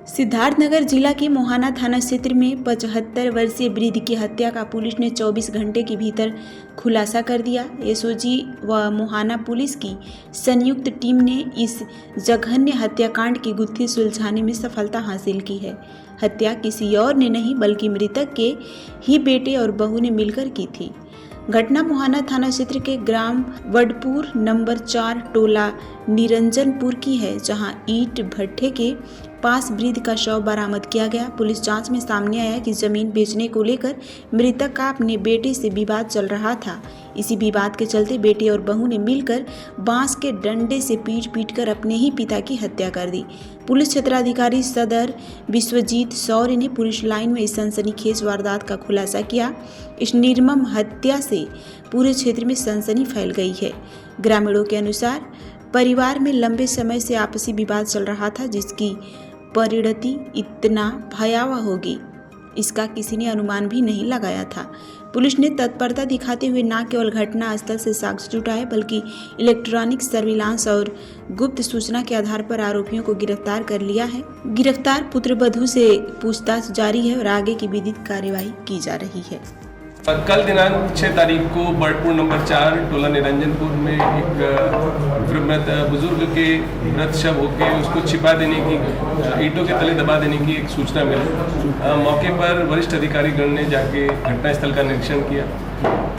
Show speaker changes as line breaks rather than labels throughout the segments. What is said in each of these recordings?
सिद्धार्थनगर जिला के मोहाना थाना क्षेत्र में 75 वर्षीय वृद्ध की हत्या का पुलिस ने 24 घंटे के भीतर खुलासा कर दिया। एसओजी व मोहाना पुलिस की संयुक्त टीम ने इस जघन्य हत्याकांड की गुत्थी सुलझाने में सफलता हासिल की है। हत्या किसी और ने नहीं बल्कि मृतक के ही बेटे और बहू ने मिलकर की थी। घटना मोहाना थाना क्षेत्र के ग्राम वडपुर नंबर 4 टोला निरंजनपुर की है, जहां ईंट भट्ठे के पास वृद्ध का शव बरामद किया गया। पुलिस जांच में सामने आया कि जमीन बेचने को लेकर मृतक का अपने बेटे से विवाद चल रहा था। इसी विवाद के चलते बेटे और बहू ने मिलकर बांस के डंडे से पीट कर अपने ही पिता की हत्या कर दी। पुलिस क्षेत्राधिकारी सदर विश्वजीत शौर्य ने पुलिस लाइन में इस सनसनीखेज वारदात का खुलासा किया। इस निर्मम हत्या से पूरे क्षेत्र में सनसनी फैल गई है। ग्रामीणों के अनुसार परिवार में लंबे समय से आपसी विवाद चल रहा था, जिसकी परिणति इतना भयावह होगी इसका किसी ने अनुमान भी नहीं लगाया था। पुलिस ने तत्परता दिखाते हुए न केवल घटना स्थल से साक्ष्य जुटाए बल्कि इलेक्ट्रॉनिक सर्विलांस और गुप्त सूचना के आधार पर आरोपियों को गिरफ्तार कर लिया है। गिरफ्तार पुत्रवधू से पूछताछ जारी है और आगे की विधिक कार्यवाही की जा रही है।
कल दिनांक 6 तारीख को बर्डपुर नंबर 4 टोला निरंजनपुर में एक मृत बुजुर्ग के मृत शव होके उसको छिपा देने की, ईंटों के तले दबा देने की एक सूचना मिली। मौके पर वरिष्ठ अधिकारीगण ने जाके घटनास्थल का निरीक्षण किया।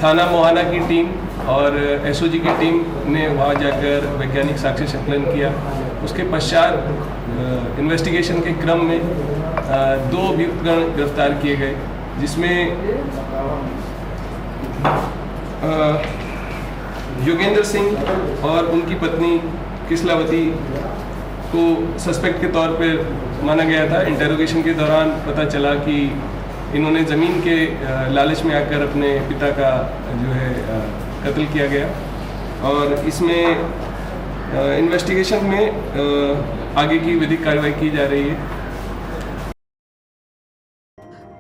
थाना मोहाना की टीम और एसओजी की टीम ने वहां जाकर वैज्ञानिक साक्ष्य संकलन किया। उसके पश्चात इन्वेस्टिगेशन के क्रम में 2 अभियुक्तगण गिरफ्तार किए गए, जिसमें योगेंद्र सिंह और उनकी पत्नी किसलावती को सस्पेक्ट के तौर पर माना गया था। इंटेरोगेशन के दौरान पता चला कि इन्होंने ज़मीन के लालच में आकर अपने पिता का जो है कत्ल किया गया और इसमें इन्वेस्टिगेशन में आगे की विधिक कार्रवाई की जा रही है।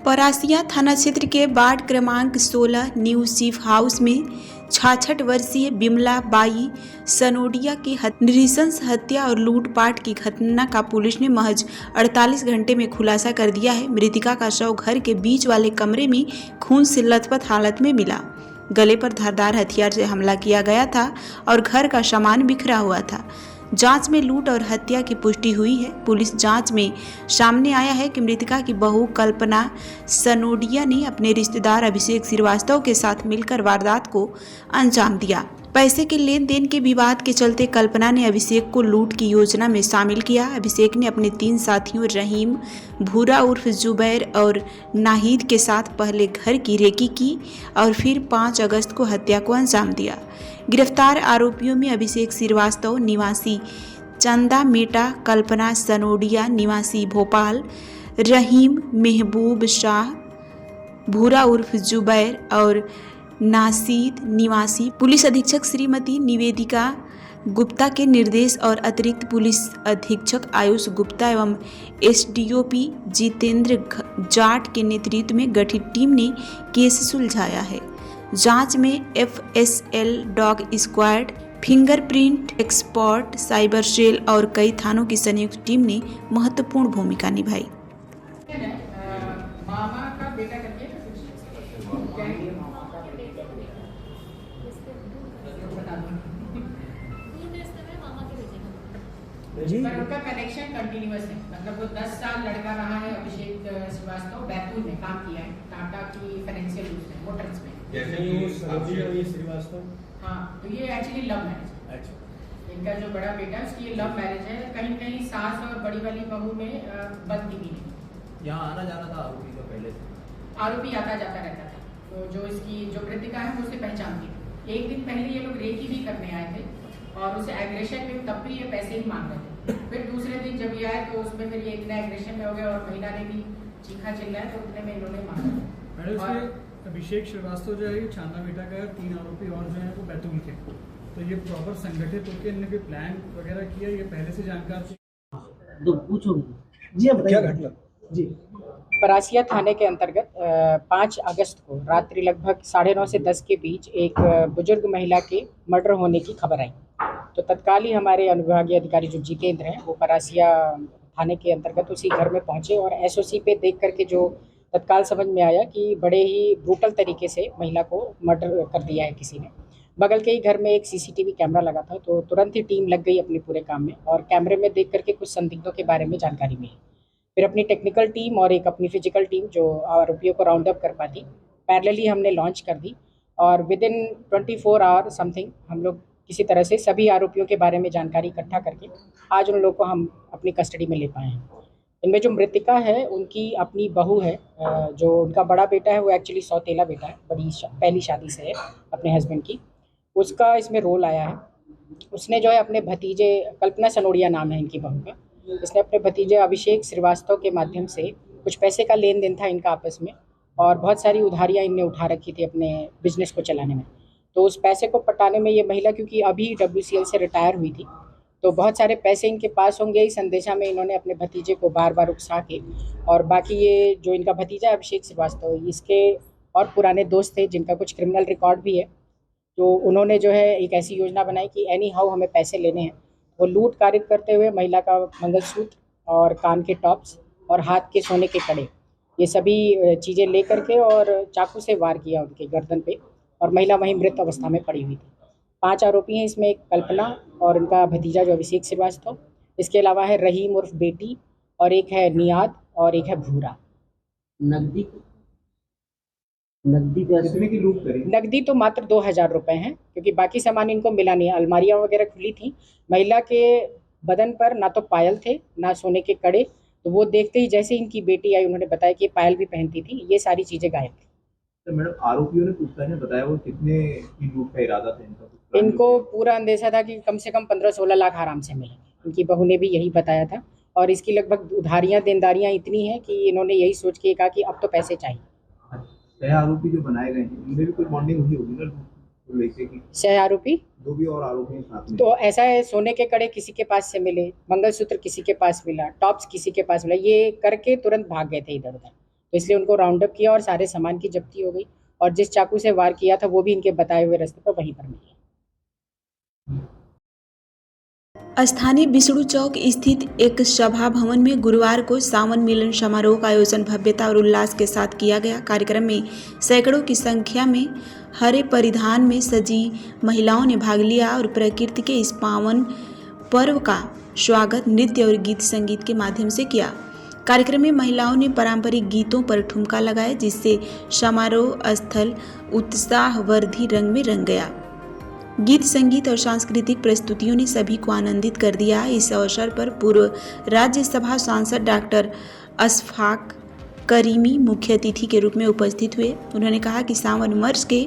परासिया थाना क्षेत्र के वार्ड क्रमांक 16 न्यू चीफ हाउस में 66 वर्षीय बिमला बाई सनोडिया की नृशंस हत्या और लूटपाट की घटना का पुलिस ने महज 48 घंटे में खुलासा कर दिया है। मृतका का शव घर के बीच वाले कमरे में खून से लथपथ हालत में मिला। गले पर धारदार हथियार से हमला किया गया था और घर का सामान बिखरा हुआ था। जांच में लूट और हत्या की पुष्टि हुई है। पुलिस जांच में सामने आया है कि मृतका की बहू कल्पना सनोडिया ने अपने रिश्तेदार अभिषेक श्रीवास्तव के साथ मिलकर वारदात को अंजाम दिया। पैसे के लेन देन के विवाद के चलते कल्पना ने अभिषेक को लूट की योजना में शामिल किया। अभिषेक ने अपने 3 साथियों रहीम, भूरा उर्फ जुबैर और नाहिद के साथ पहले घर की रेकी की और फिर 5 अगस्त को हत्या को अंजाम दिया। गिरफ्तार आरोपियों में अभिषेक श्रीवास्तव निवासी चंदा मेटा, कल्पना सनोडिया निवासी भोपाल, रहीम महबूब शाह, भूरा उर्फ जुबैर और नासिद निवासी। पुलिस अधीक्षक श्रीमती निवेदिका गुप्ता के निर्देश और अतिरिक्त पुलिस अधीक्षक आयुष गुप्ता एवं एसडीओपी जितेंद्र जाट के नेतृत्व में गठित टीम ने केस सुलझाया है। जांच में FSL dog squad, fingerprint expert, cyber cell और कई थानों की संयुक्त टीम ने महत्वपूर्ण भूमिका निभाई।
जी, पर उनका कनेक्शन कंटिन्यूअस है, मतलब वो 10 साल लड़का रहा है। अभिषेक श्रीवास्तव बैतूल में काम किया है, टाटा की फाइनेंशियल मोटर्स में। श्रीवास्तव, हाँ, तो ये एक्चुअली लव मैरिज है। अच्छा, इनका जो बड़ा बेटा है उसकी ये लव मैरिज है। कहीं कहीं सास और बड़ी वाली बहू में बनती भी नहीं। यहाँ आना जाना था आरोपी का, पहले से आरोपी आता जाता रहता था। तो जो इसकी जो मृतिका है वो उसे पहचानती थी। एक दिन पहले ये लोग रेकी भी करने आए थे और उसे एग्रेशन में तब भी ये पैसे ही मांग रहे थे। फिर दूसरे दिन जब ये आए तो उसमें फिर ये इतना एग्रेशन में हो गया और महिला ने भी चीखा चिल्लाया तो उतने में इन्होंने मांगा। और
अभिषेक श्रीवास्तव जो है ये चांदा बेटा का, 3 आरोपी और जो है वो बैतूल के। तो ये प्रॉपर संगठित होकर इन्होंने कोई प्लान वगैरह किया, ये पहले से जानकार थे?
तो पूछो जी, क्या घटना
जी। परासिया थाने के अंतर्गत 5 अगस्त को रात्रि लगभग 9:30 से 10 के बीच एक बुजुर्ग महिला के मर्डर होने की खबर आई। तो तत्काल ही हमारे अनुविभागीय अधिकारी जो जितेंद्र हैं वो परासिया थाने के अंतर्गत उसी घर में पहुंचे और एसओसी पे देख करके जो तत्काल समझ में आया कि बड़े ही ब्रूटल तरीके से महिला को मर्डर कर दिया है किसी ने। बगल के ही घर में एक सीसीटीवी कैमरा लगा था, तो तुरंत ही टीम लग गई अपने पूरे काम में और कैमरे में देख करके कुछ संदिग्धों के बारे में जानकारी मिली। फिर अपनी टेक्निकल टीम और एक अपनी फिजिकल टीम जो आरोपियों को राउंड अप कर पाती, पैरेलली हमने लॉन्च कर दी और विद इन 24 आवर समथिंग हम लोग किसी तरह से सभी आरोपियों के बारे में जानकारी इकट्ठा करके आज उन लोगों को हम अपनी कस्टडी में ले पाए हैं। इनमें जो मृतिका है उनकी अपनी बहू है, जो उनका बड़ा बेटा है वो एक्चुअली सौतेला बेटा है, पहली शादी से है अपने हस्बैंड की, उसका इसमें रोल आया है। उसने जो है अपने भतीजे, कल्पना सनोडिया नाम है इनकी बहू का, इसने अपने भतीजे अभिषेक श्रीवास्तव के माध्यम से कुछ पैसे का लेन देन था इनका आपस में और बहुत सारी उधारियां इनने उठा रखी थी अपने बिजनेस को चलाने में। तो उस पैसे को पटाने में ये महिला, क्योंकि अभी WCL से रिटायर हुई थी, तो बहुत सारे पैसे इनके पास होंगे इस अंदेशा में इन्होंने अपने भतीजे को बार बार उकसा के, और बाकी ये जो इनका भतीजा अभिषेक श्रीवास्तव, इसके और पुराने दोस्त थे जिनका कुछ क्रिमिनल रिकॉर्ड भी है, तो उन्होंने जो है एक ऐसी योजना बनाई कि एनी हाउ हमें पैसे लेने हैं। वो लूट कारित करते हुए महिला का मंगलसूत्र और कान के टॉप्स और हाथ के सोने के कड़े, ये सभी चीज़ें ले करके और चाकू से वार किया उनके गर्दन पे और महिला वहीं मृत अवस्था में पड़ी हुई थी। 5 आरोपी हैं इसमें, एक कल्पना और उनका भतीजा जो अभिषेक श्रीवास्तव, इसके अलावा है रहीम उर्फ बेटी और एक है नियाद और एक है भूरा। नकदी तो मात्र 2000 रुपये हैं, क्योंकि बाकी सामान इनको मिला नहीं है। अलमारियाँ वगैरह खुली थी, महिला के बदन पर ना तो पायल थे ना सोने के कड़े, तो वो देखते ही जैसे इनकी बेटी आई उन्होंने बताया कि पायल भी पहनती थी, ये सारी चीज़ें गायब थी।
तो मैडम आरोपियों ने पूछताछ में बताया वो कितने की लूट का इरादा था इनका?
इनको पूरा अंदेशा था कि कम से कम 15-16 लाख आराम से मिलेंगे। इनकी बहू ने भी यही बताया था और इसकी लगभग उधारियाँ देनदारियाँ इतनी हैं कि इन्होंने यही सोच के कहा कि अब तो पैसे चाहिए।
सह आरोपी जो बनाए गए हैं उनमें भी कोई बॉन्डिंग हुई होगी ना वैसे की?
सह आरोपी
जो भी और आरोपी साथ में,
तो ऐसा है, सोने के कड़े किसी के पास से मिले, मंगलसूत्र किसी के पास मिला, टॉप्स किसी के पास मिला, ये करके तुरंत भाग गए थे इधर उधर, तो इसलिए उनको राउंड अप किया और सारे सामान की जब्ती हो गई और जिस चाकू से वार किया था वो भी इनके बताए हुए रास्ते पर वहीं पर मिला।
स्थानीय बिसड़ू चौक स्थित एक सभा भवन में गुरुवार को सावन मिलन समारोह का आयोजन भव्यता और उल्लास के साथ किया गया। कार्यक्रम में सैकड़ों की संख्या में हरे परिधान में सजी महिलाओं ने भाग लिया और प्रकृति के इस पावन पर्व का स्वागत नृत्य और गीत संगीत के माध्यम से किया। कार्यक्रम में महिलाओं ने पारंपरिक गीतों पर ठुमका लगाया, जिससे समारोह स्थल उत्साहवर्धी रंग में रंग गया। गीत संगीत और सांस्कृतिक प्रस्तुतियों ने सभी को आनंदित कर दिया। इस अवसर पर पूर्व राज्यसभा सांसद डॉक्टर अशफाक करीमी मुख्य अतिथि के रूप में उपस्थित हुए। उन्होंने कहा कि सावन मास के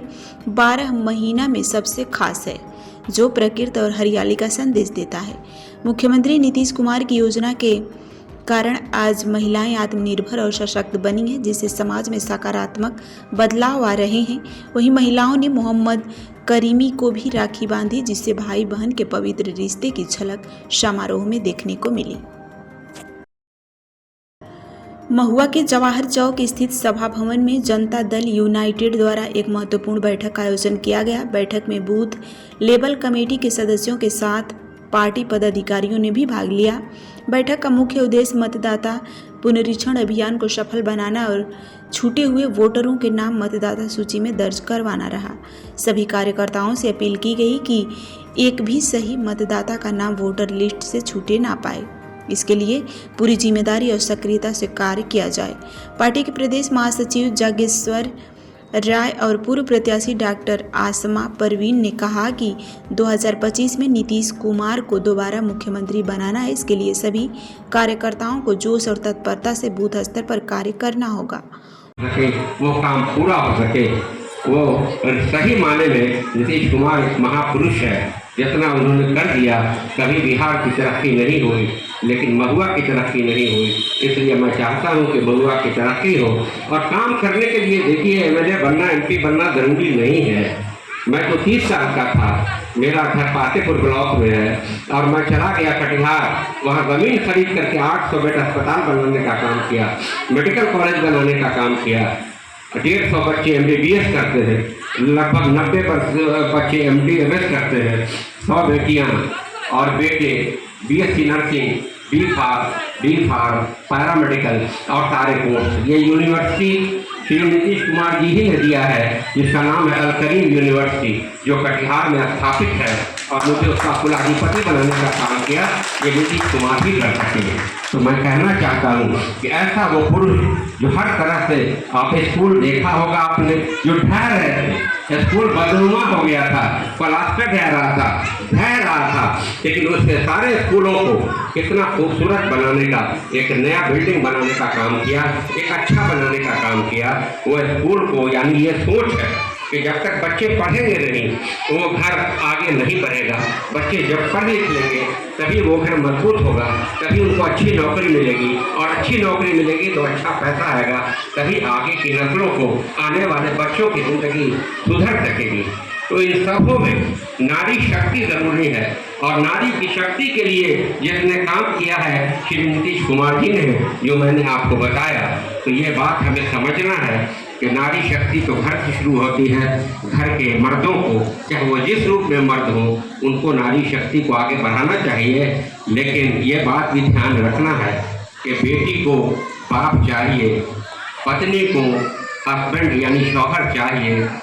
12 महीना में सबसे खास है, जो प्रकृति और हरियाली का संदेश देता है। मुख्यमंत्री नीतीश कुमार की योजना के कारण आज महिलाएं आत्मनिर्भर और सशक्त बनी हैं, जिससे समाज में सकारात्मक बदलाव आ रहे हैं। वहीं महिलाओं ने मोहम्मद करीमी को भी राखी बांधी, जिससे भाई बहन के पवित्र रिश्ते की झलक समारोह में देखने को मिली। महुआ के जवाहर चौक स्थित सभा भवन में जनता दल यूनाइटेड द्वारा एक महत्वपूर्ण बैठक का आयोजन किया गया। बैठक में बूथ लेवल कमेटी के सदस्यों के साथ पार्टी पदाधिकारियों ने भी भाग लिया। बैठक का मुख्य उद्देश्य मतदाता पुनरीक्षण अभियान को सफल बनाना और छूटे हुए वोटरों के नाम मतदाता सूची में दर्ज करवाना रहा। सभी कार्यकर्ताओं से अपील की गई कि एक भी सही मतदाता का नाम वोटर लिस्ट से छूटे ना पाए। इसके लिए पूरी जिम्मेदारी और सक्रियता से कार्य किया जाए। पार्टी के प्रदेश महासचिव जागेश्वर राय और पूर्व प्रत्याशी डॉक्टर आसमा परवीन ने कहा कि 2025 में नीतीश कुमार को दोबारा मुख्यमंत्री बनाना है। इसके लिए सभी कार्यकर्ताओं को जोश और तत्परता से बूथ स्तर पर कार्य करना होगा।
वो काम पूरा हो सके, वो सही माने में नीतीश कुमार एक महापुरुष है। जितना उन्होंने कर दिया, कभी बिहार की तरक्की नहीं हुई, लेकिन महुआ की तरक्की नहीं हुई। इसलिए मैं चाहता हूं कि महुआ की तरक्की हो। और काम करने के लिए देखिए, MLA बनना, MP बनना ज़रूरी नहीं है। मैं तो 30 साल का था, मेरा घर पातेपुर ब्लॉक में है और मैं चला गया कटिहार, वहाँ ज़मीन खरीद करके 800 बेड अस्पताल बनाने का काम किया, मेडिकल कॉलेज बनाने का काम किया। 150 बच्चे MBBS करते हैं, लगभग 90 बच्चे MD MS करते हैं, 100 बेटियाँ और बेटे BSc nursing D pharm, paramedical और सारे कोर्स। ये यूनिवर्सिटी श्री नीतीश कुमार जी ही ने दिया है, जिसका नाम है अल करीम यूनिवर्सिटी, जो कटिहार में स्थापित है, और मुझे उसका कुलाधिपति बनाने का काम किया ये नीतीश कुमार ही कर सकते हैं। तो मैं कहना चाहता हूँ कि ऐसा वो पुरुष जो हर तरह से, आप स्कूल देखा होगा आपने, जो ढह रहे थे, स्कूल बदनुमा हो गया था, प्लास्टर ढह रहा था, लेकिन उसने सारे स्कूलों को कितना खूबसूरत बनाने का, एक नया बिल्डिंग बनाने का काम किया, एक अच्छा बनाने का काम किया। वो स्कूल को, यानी ये सोच है कि जब तक बच्चे पढ़ेंगे नहीं तो वो घर आगे नहीं बढ़ेगा। बच्चे जब पढ़ लिख लेंगे तभी वो घर मजबूत होगा, तभी उनको अच्छी नौकरी मिलेगी, और अच्छी नौकरी मिलेगी तो अच्छा पैसा आएगा, तभी आगे की नस्लों को, आने वाले बच्चों की ज़िंदगी सुधर सकेगी। तो इन सबों में नारी शक्ति ज़रूरी है, और नारी की शक्ति के लिए जिसने काम किया है श्री नीतीश कुमार जी ने, जो मैंने आपको बताया, तो ये बात हमें समझना है कि नारी शक्ति तो घर से शुरू होती है। घर के मर्दों को, चाहे वो जिस रूप में मर्द हो, उनको नारी शक्ति को आगे बढ़ाना चाहिए। लेकिन ये बात भी ध्यान रखना है कि बेटी को बाप चाहिए, पत्नी को हस्बैंड यानी शौहर चाहिए,